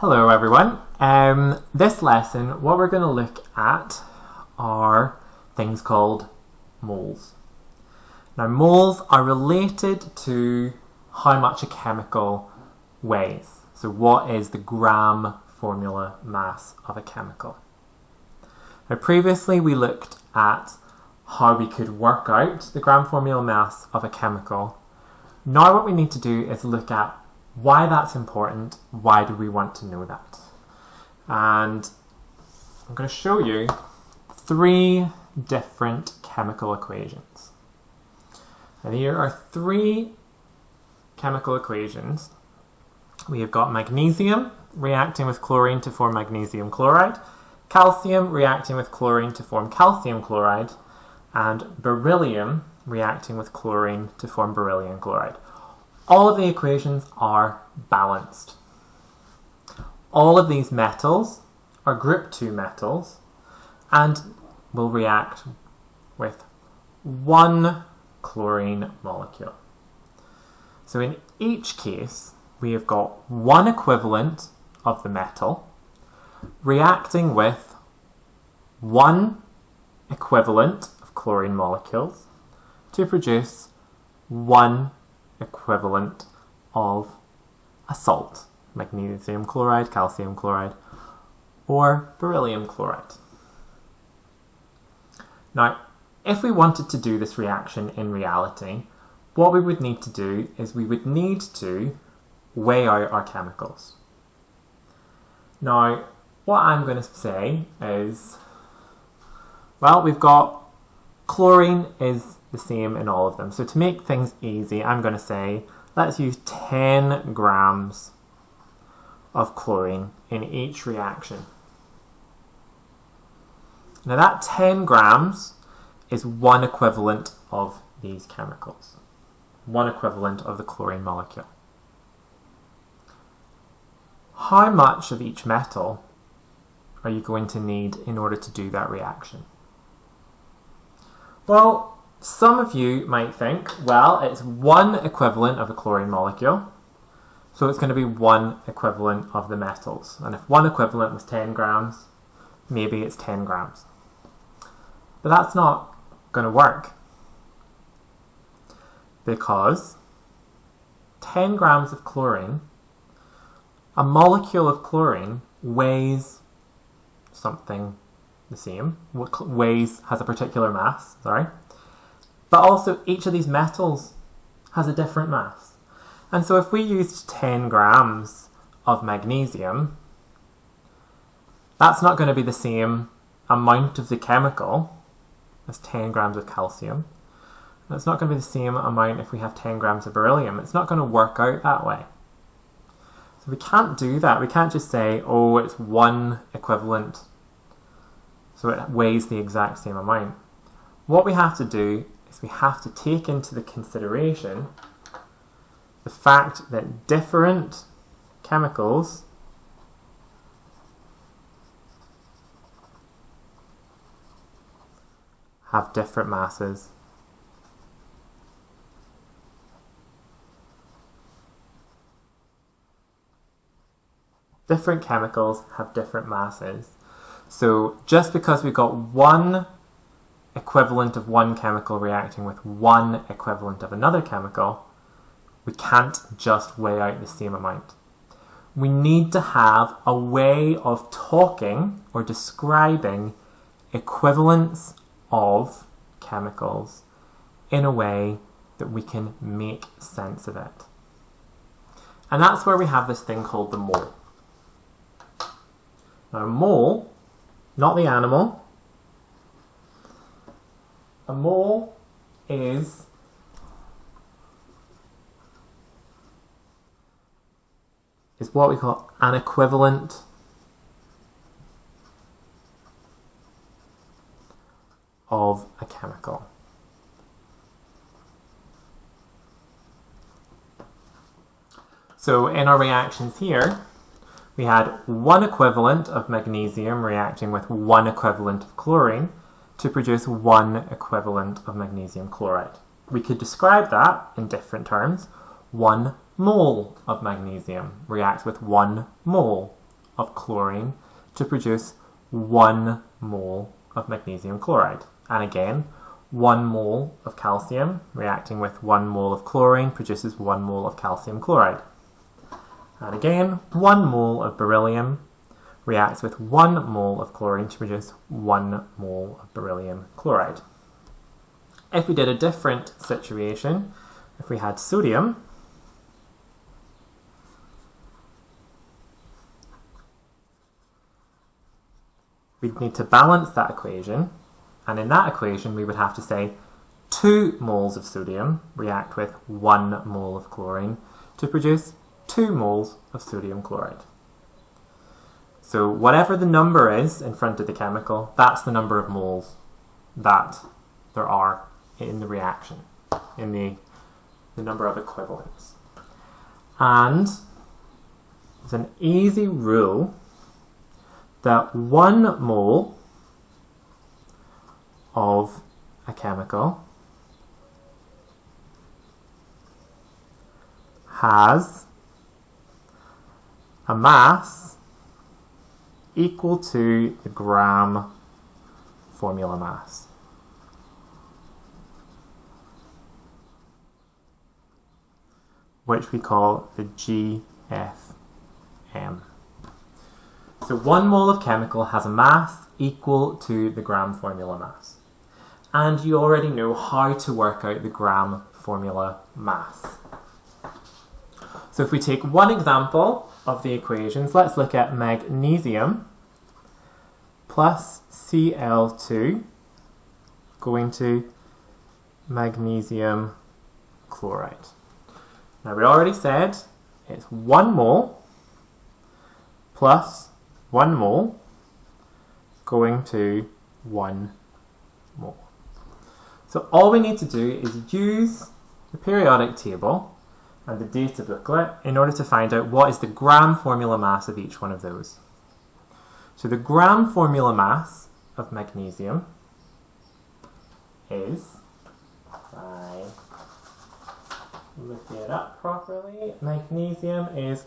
Hello everyone. This lesson, what we're going to look at are things called moles. Now moles are related to how much a chemical weighs. So what is the gram formula mass of a chemical? Now previously we looked at how we could work out the gram formula mass of a chemical. Now what we need to do is look at why that's important, why do we want to know that? And I'm going to show you three different chemical equations. And here are three chemical equations. We have got magnesium reacting with chlorine to form magnesium chloride, calcium reacting with chlorine to form calcium chloride, and beryllium reacting with chlorine to form beryllium chloride. All of the equations are balanced. All of these metals are group 2 metals and will react with one chlorine molecule. So in each case, we have got one equivalent of the metal reacting with one equivalent of chlorine molecules to produce one equivalent of a salt, magnesium chloride, calcium chloride, or beryllium chloride. Now, if we wanted to do this reaction in reality, what we would need to do is we would need to weigh out our chemicals. Now, what I'm going to say is, well, we've got chlorine is the same in all of them. So to make things easy, I'm going to say, let's use 10 grams of chlorine in each reaction. Now that 10 grams is one equivalent of these chemicals, one equivalent of the chlorine molecule. How much of each metal are you going to need in order to do that reaction? Well, some of you might think, well, it's one equivalent of the chlorine molecule, so it's going to be one equivalent of the metals. And if one equivalent was 10 grams, maybe it's 10 grams. But that's not going to work, because 10 grams of chlorine, a molecule of chlorine weighs something the same, has a particular mass, but also each of these metals has a different mass. And so if we used 10 grams of magnesium, that's not going to be the same amount of the chemical as 10 grams of calcium. And it's not going to be the same amount if we have 10 grams of beryllium. It's not going to work out that way. So we can't do that. We can't just say, oh, it's one equivalent, so it weighs the exact same amount. What we have to do is we have to take into the consideration the fact that different chemicals have different masses. Different chemicals have different masses. So just because we've got one equivalent of one chemical reacting with one equivalent of another chemical, we can't just weigh out the same amount. We need to have a way of talking or describing equivalents of chemicals in a way that we can make sense of it. And that's where we have this thing called the mole. Now a mole, not the animal, a mole is what we call an equivalent of a chemical. So in our reactions here, we had one equivalent of magnesium reacting with one equivalent of chlorine to produce one equivalent of magnesium chloride. We could describe that in different terms. 1 mole of magnesium reacts with 1 mole of chlorine to produce 1 mole of magnesium chloride. And again, 1 mole of calcium reacting with 1 mole of chlorine produces 1 mole of calcium chloride. And again, 1 mole of beryllium reacts with 1 mole of chlorine to produce 1 mole of beryllium chloride. If we did a different situation, if we had sodium, we'd need to balance that equation, and in that equation we would have to say 2 moles of sodium react with 1 mole of chlorine to produce 2 moles of sodium chloride. So whatever the number is in front of the chemical, that's the number of moles that there are in the reaction, in the number of equivalents. And it's an easy rule that 1 mole of a chemical has a mass equal to the gram formula mass. Which we call the GFM. So 1 mole of chemical has a mass equal to the gram formula mass. And you already know how to work out the gram formula mass. So if we take one example of the equations, let's look at magnesium plus Cl2 going to magnesium chloride. Now we already said it's 1 mole plus 1 mole going to 1 mole. So all we need to do is use the periodic table and the data booklet in order to find out what is the gram formula mass of each one of those. So the gram formula mass of magnesium is, if I look it up properly, magnesium is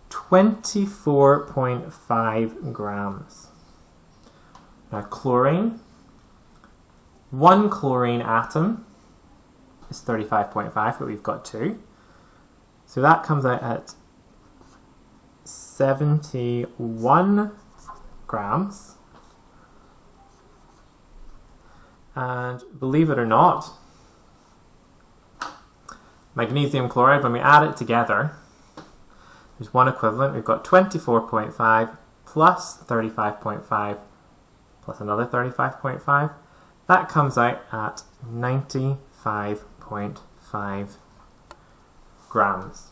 24.5 grams. Now chlorine, 1 chlorine atom is 35.5, but we've got 2. So that comes out at 71 grams. And believe it or not, magnesium chloride, when we add it together, there's one equivalent. We've got 24.5 plus 35.5 plus another 35.5. That comes out at 95.5 grams.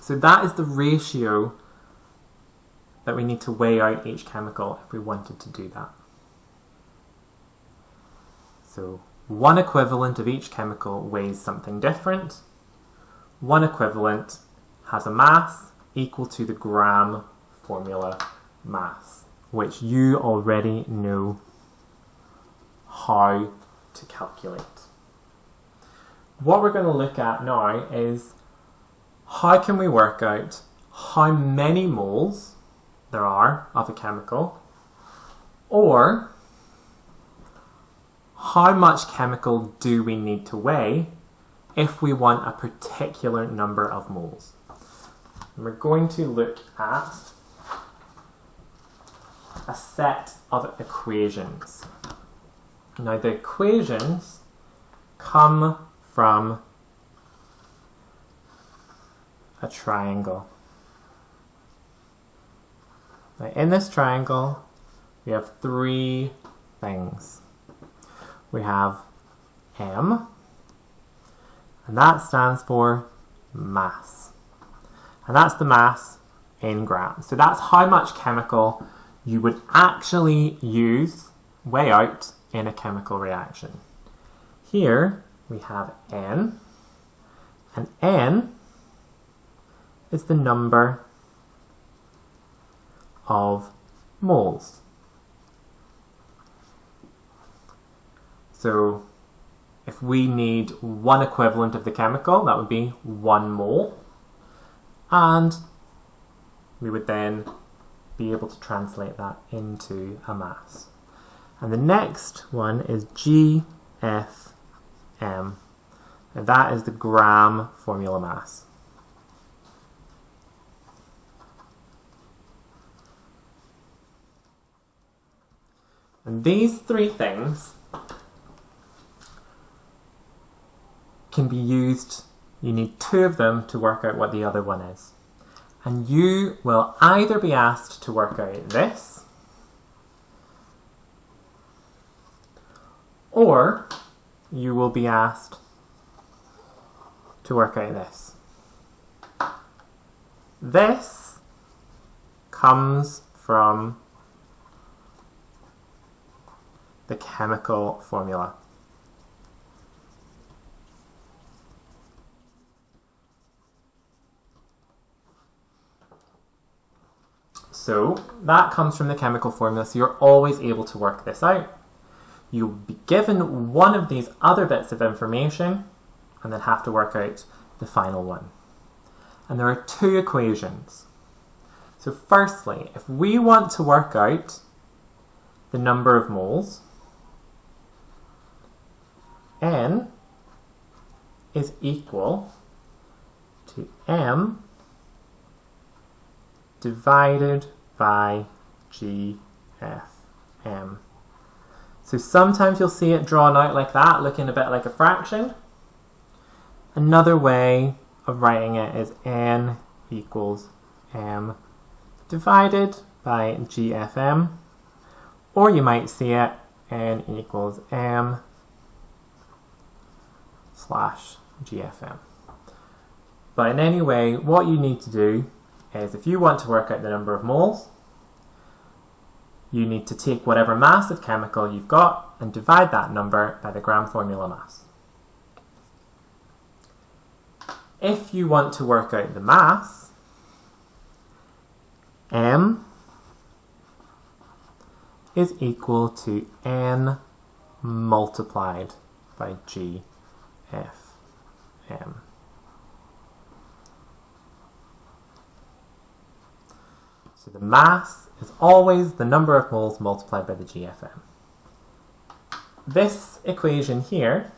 So that is the ratio that we need to weigh out each chemical if we wanted to do that. So one equivalent of each chemical weighs something different. One equivalent has a mass equal to the gram formula mass, which you already know how to calculate. What we're going to look at now is how can we work out how many moles there are of a chemical, or how much chemical do we need to weigh if we want a particular number of moles. And we're going to look at a set of equations. Now the equations come from a triangle. Now in this triangle we have 3 things. We have M, and that stands for mass. And that's the mass in grams. So that's how much chemical you would actually weigh out in a chemical reaction. Here we have N, and N is the number of moles. So if we need one equivalent of the chemical, that would be 1 mole. And we would then be able to translate that into a mass. And the next one is GFM. And that is the gram formula mass. And these three things can be used, you need two of them to work out what the other one is. And you will either be asked to work out this, or you will be asked to work out this. This comes from the chemical formula. So that comes from the chemical formula, so you're always able to work this out. You'll be given one of these other bits of information and then have to work out the final one. And there are two equations. So firstly, if we want to work out the number of moles, N is equal to M divided by GFM. So sometimes you'll see it drawn out like that, looking a bit like a fraction. Another way of writing it is N equals M divided by GFM. Or you might see it N equals M slash GFM. But in any way, what you need to do is if you want to work out the number of moles, you need to take whatever mass of chemical you've got and divide that number by the gram formula mass. If you want to work out the mass, M is equal to N multiplied by GFM. So the mass is always the number of moles multiplied by the GFM. This equation here,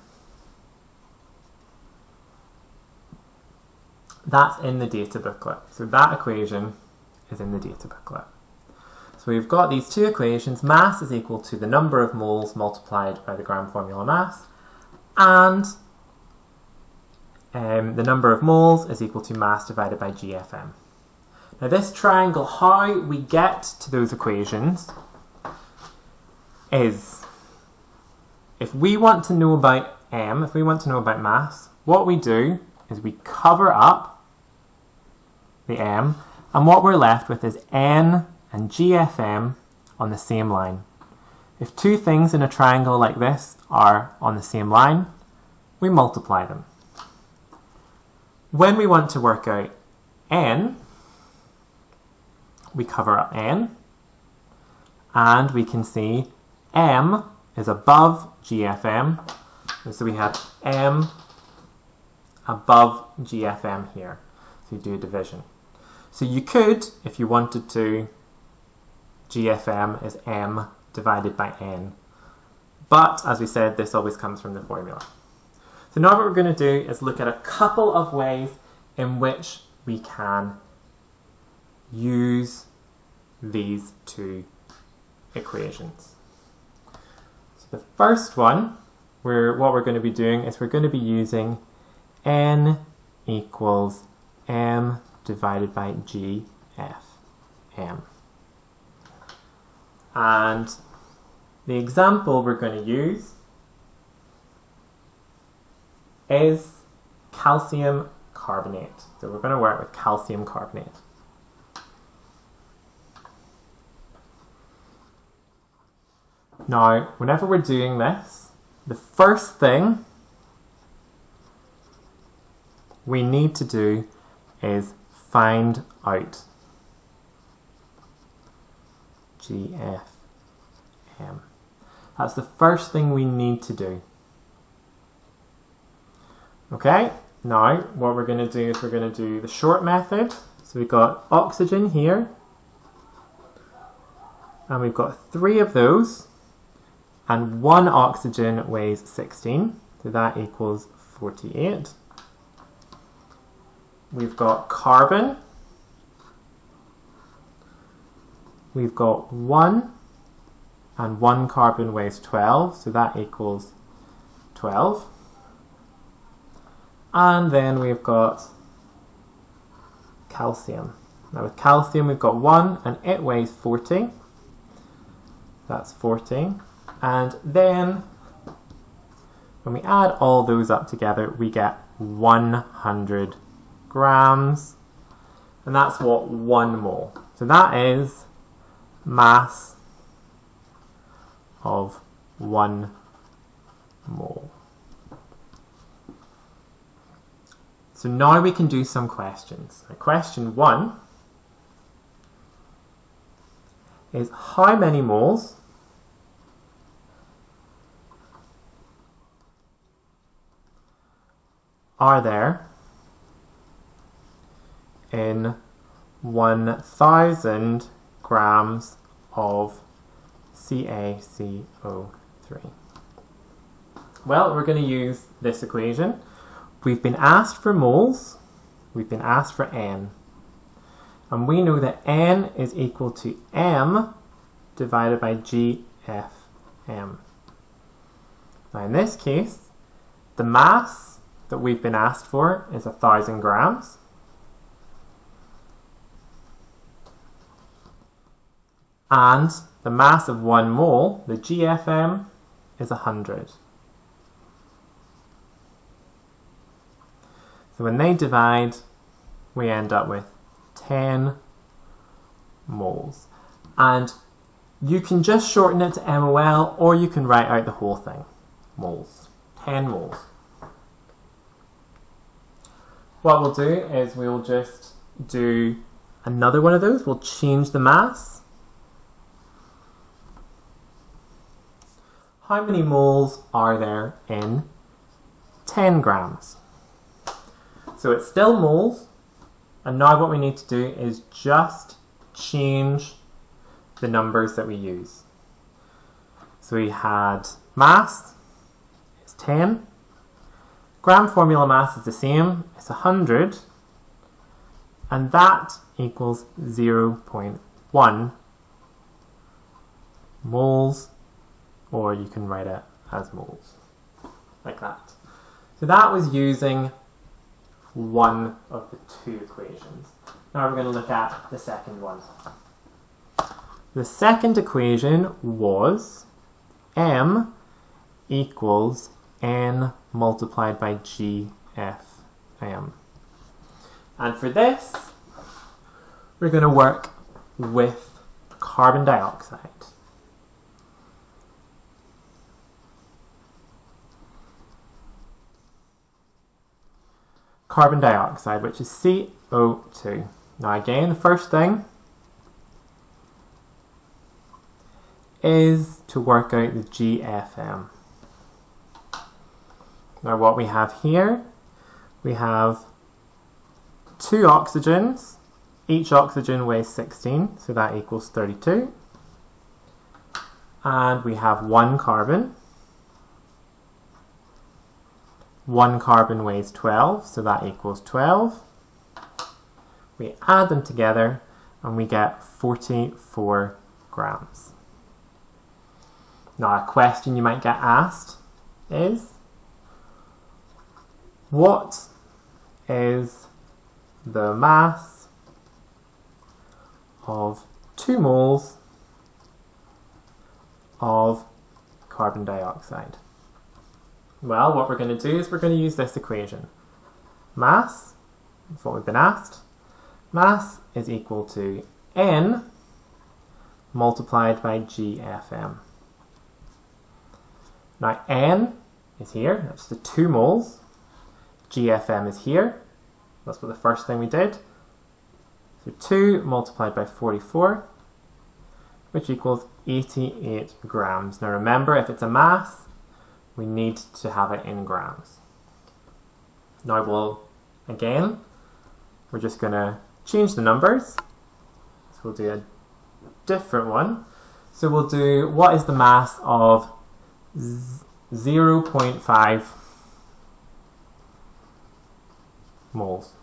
that's in the data booklet. So that equation is in the data booklet. So we've got these two equations. Mass is equal to the number of moles multiplied by the gram formula mass, and the number of moles is equal to mass divided by GFM. Now this triangle, how we get to those equations is, if we want to know about M, if we want to know about mass, what we do is we cover up the M, and what we're left with is N and GFM on the same line. If two things in a triangle like this are on the same line, we multiply them. When we want to work out N, we cover up N, and we can see M is above GFM, and so we have M above GFM here. So you do a division. So you could, if you wanted to, GFM is M divided by N. But, as we said, this always comes from the formula. So now what we're going to do is look at a couple of ways in which we can use these two equations. So the first one, what we're going to be doing is we're going to be using N equals M divided by GFM. And the example we're going to use is calcium carbonate. So we're going to work with calcium carbonate. Now, whenever we're doing this, the first thing we need to do is find out GFM. That's the first thing we need to do. Okay, now what we're going to do is we're going to do the short method. So So we've got oxygen here, and we've got 3 of those, and 1 oxygen weighs 16, so that equals 48. We've got carbon, we've got 1, and 1 carbon weighs 12, so that equals 12. And then we've got calcium. Now with calcium we've got 1 and it weighs 40. That's 40. And then when we add all those up together we get 100 grams. And that's what 1 mole. So that is mass of 1 mole. So now we can do some questions. Question 1 is how many moles are there in 1,000 grams of CaCO3? Well, we're going to use this equation. We've been asked for moles, we've been asked for N. And we know that N is equal to M divided by GFM. Now in this case, the mass that we've been asked for is 1,000 grams. And the mass of 1 mole, the GFM, is 100. So when they divide, we end up with 10 moles. And you can just shorten it to MOL, or you can write out the whole thing. Moles. 10 moles. What we'll do is we'll just do another one of those. We'll change the mass. How many moles are there in 10 grams? So it's still moles, and now what we need to do is just change the numbers that we use. So we had mass is 10, gram formula mass is the same, it's 100, and that equals 0.1 moles, or you can write it as moles, like that. So that was using one of the 2 equations. Now we're going to look at the second one. The second equation was M equals N multiplied by GFM. And for this, we're going to work with carbon dioxide. Carbon dioxide, which is CO2. Now again, the first thing is to work out the GFM. Now what we have here, we have 2 oxygens. Each oxygen weighs 16, so that equals 32. And we have 1 carbon. 1 carbon weighs 12, so that equals 12. We add them together and we get 44 grams. Now a question you might get asked is, what is the mass of 2 moles of carbon dioxide? Well, what we're going to do is we're going to use this equation. Mass, that's what we've been asked. Mass is equal to N multiplied by GFM. Now N is here, that's the 2 moles. GFM is here, that's what the first thing we did. So 2 multiplied by 44, which equals 88 grams. Now remember, if it's a mass, we need to have it in grams. Now we're just going to change the numbers. So we'll do a different one. So we'll do, what is the mass of 0.5 moles?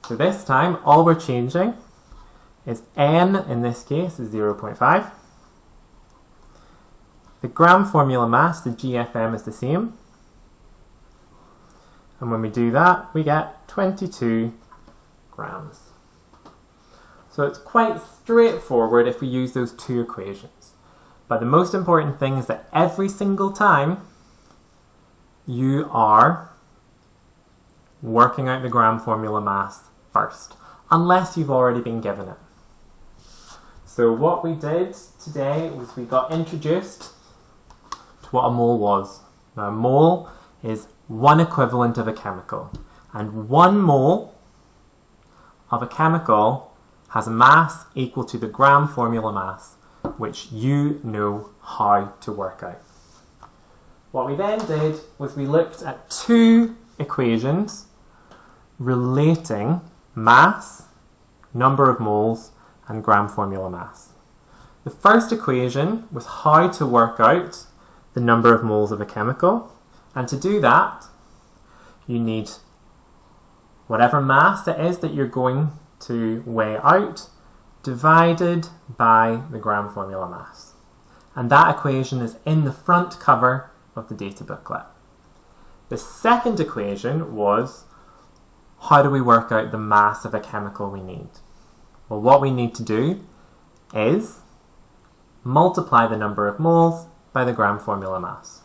So this time, all we're changing is N, in this case, is 0.5. The gram formula mass, the GFM, is the same. And when we do that, we get 22 grams. So it's quite straightforward if we use those two equations. But the most important thing is that every single time you are working out the gram formula mass first, unless you've already been given it. So what we did today was we got introduced to what a mole was. Now a mole is one equivalent of a chemical, and 1 mole of a chemical has a mass equal to the gram formula mass, which you know how to work out. What we then did was we looked at 2 equations relating mass, number of moles, and gram formula mass. The first equation was how to work out the number of moles of a chemical, and to do that you need whatever mass it is that you're going to weigh out divided by the gram formula mass. And that equation is in the front cover of the data booklet. The second equation was, how do we work out the mass of a chemical we need? Well, what we need to do is multiply the number of moles by the gram formula mass.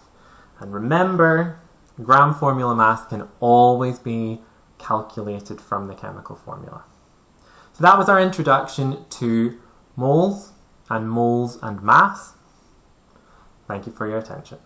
And remember, gram formula mass can always be calculated from the chemical formula. So that was our introduction to moles and mass. Thank you for your attention.